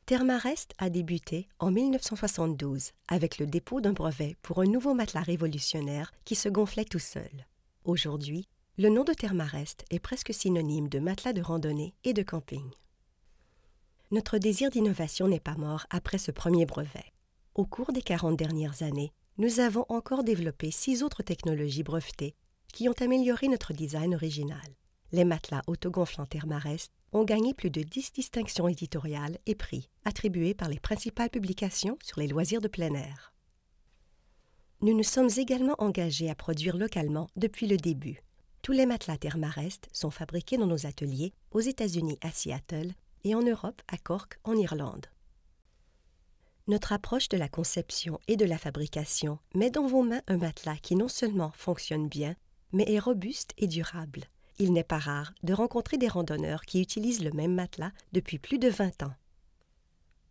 Thermarest a débuté en 1972 avec le dépôt d'un brevet pour un nouveau matelas révolutionnaire qui se gonflait tout seul. Aujourd'hui, le nom de Thermarest est presque synonyme de matelas de randonnée et de camping. Notre désir d'innovation n'est pas mort après ce premier brevet. Au cours des 40 dernières années, nous avons encore développé 6 autres technologies brevetées qui ont amélioré notre design original. Les matelas autogonflants Thermarest ont gagné plus de 10 distinctions éditoriales et prix attribués par les principales publications sur les loisirs de plein air. Nous nous sommes également engagés à produire localement depuis le début. Tous les matelas Thermarest sont fabriqués dans nos ateliers aux États-Unis à Seattle et en Europe à Cork en Irlande. Notre approche de la conception et de la fabrication met dans vos mains un matelas qui non seulement fonctionne bien, mais est robuste et durable. Il n'est pas rare de rencontrer des randonneurs qui utilisent le même matelas depuis plus de 20 ans.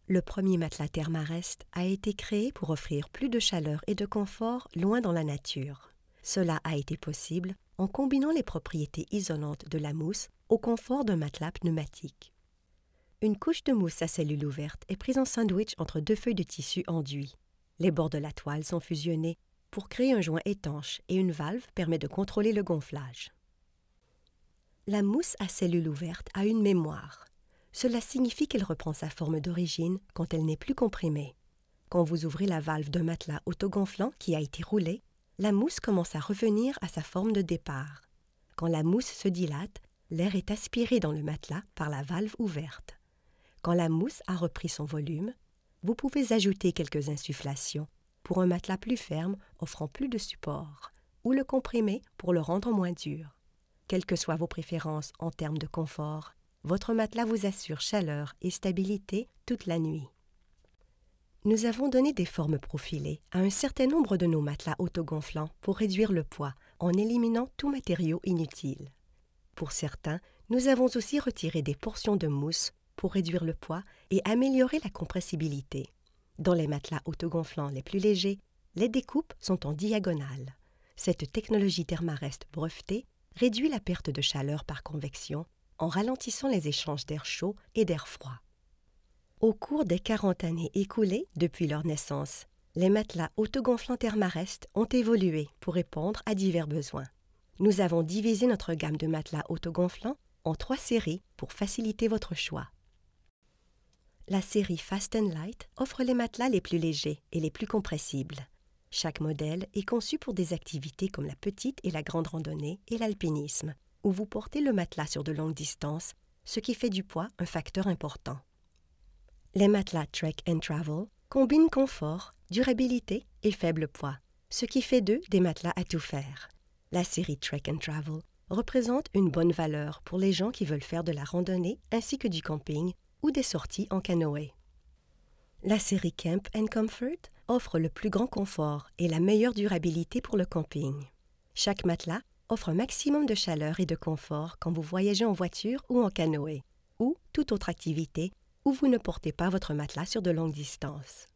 Le premier matelas Thermarest a été créé pour offrir plus de chaleur et de confort loin dans la nature. Cela a été possible en combinant les propriétés isolantes de la mousse au confort d'un matelas pneumatique. Une couche de mousse à cellule ouverte est prise en sandwich entre 2 feuilles de tissu enduit. Les bords de la toile sont fusionnés pour créer un joint étanche et une valve permet de contrôler le gonflage. La mousse à cellule ouverte a une mémoire. Cela signifie qu'elle reprend sa forme d'origine quand elle n'est plus comprimée. Quand vous ouvrez la valve d'un matelas autogonflant qui a été roulé, la mousse commence à revenir à sa forme de départ. Quand la mousse se dilate, l'air est aspiré dans le matelas par la valve ouverte. Quand la mousse a repris son volume, vous pouvez ajouter quelques insufflations pour un matelas plus ferme offrant plus de support, ou le comprimer pour le rendre moins dur. Quelles que soient vos préférences en termes de confort, votre matelas vous assure chaleur et stabilité toute la nuit. Nous avons donné des formes profilées à un certain nombre de nos matelas autogonflants pour réduire le poids en éliminant tout matériau inutile. Pour certains, nous avons aussi retiré des portions de mousse pour réduire le poids et améliorer la compressibilité. Dans les matelas autogonflants les plus légers, les découpes sont en diagonale. Cette technologie Thermarest brevetée réduit la perte de chaleur par convection en ralentissant les échanges d'air chaud et d'air froid. Au cours des 40 années écoulées depuis leur naissance, les matelas autogonflants Thermarest ont évolué pour répondre à divers besoins. Nous avons divisé notre gamme de matelas autogonflants en 3 séries pour faciliter votre choix. La série Fast & Light offre les matelas les plus légers et les plus compressibles. Chaque modèle est conçu pour des activités comme la petite et la grande randonnée et l'alpinisme, où vous portez le matelas sur de longues distances, ce qui fait du poids un facteur important. Les matelas Trek & Travel combinent confort, durabilité et faible poids, ce qui fait d'eux des matelas à tout faire. La série Trek & Travel représente une bonne valeur pour les gens qui veulent faire de la randonnée ainsi que du camping ou des sorties en canoë. La série Camp & Comfort offre le plus grand confort et la meilleure durabilité pour le camping. Chaque matelas offre un maximum de chaleur et de confort quand vous voyagez en voiture ou en canoë, ou toute autre activité où vous ne portez pas votre matelas sur de longues distances.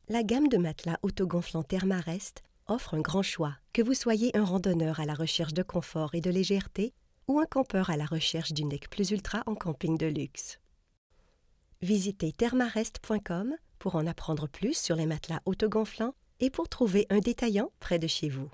La gamme de matelas autogonflants Thermarest offre un grand choix, que vous soyez un randonneur à la recherche de confort et de légèreté ou un campeur à la recherche d'une deck plus ultra en camping de luxe. Visitez thermarest.com pour en apprendre plus sur les matelas autogonflants et pour trouver un détaillant près de chez vous.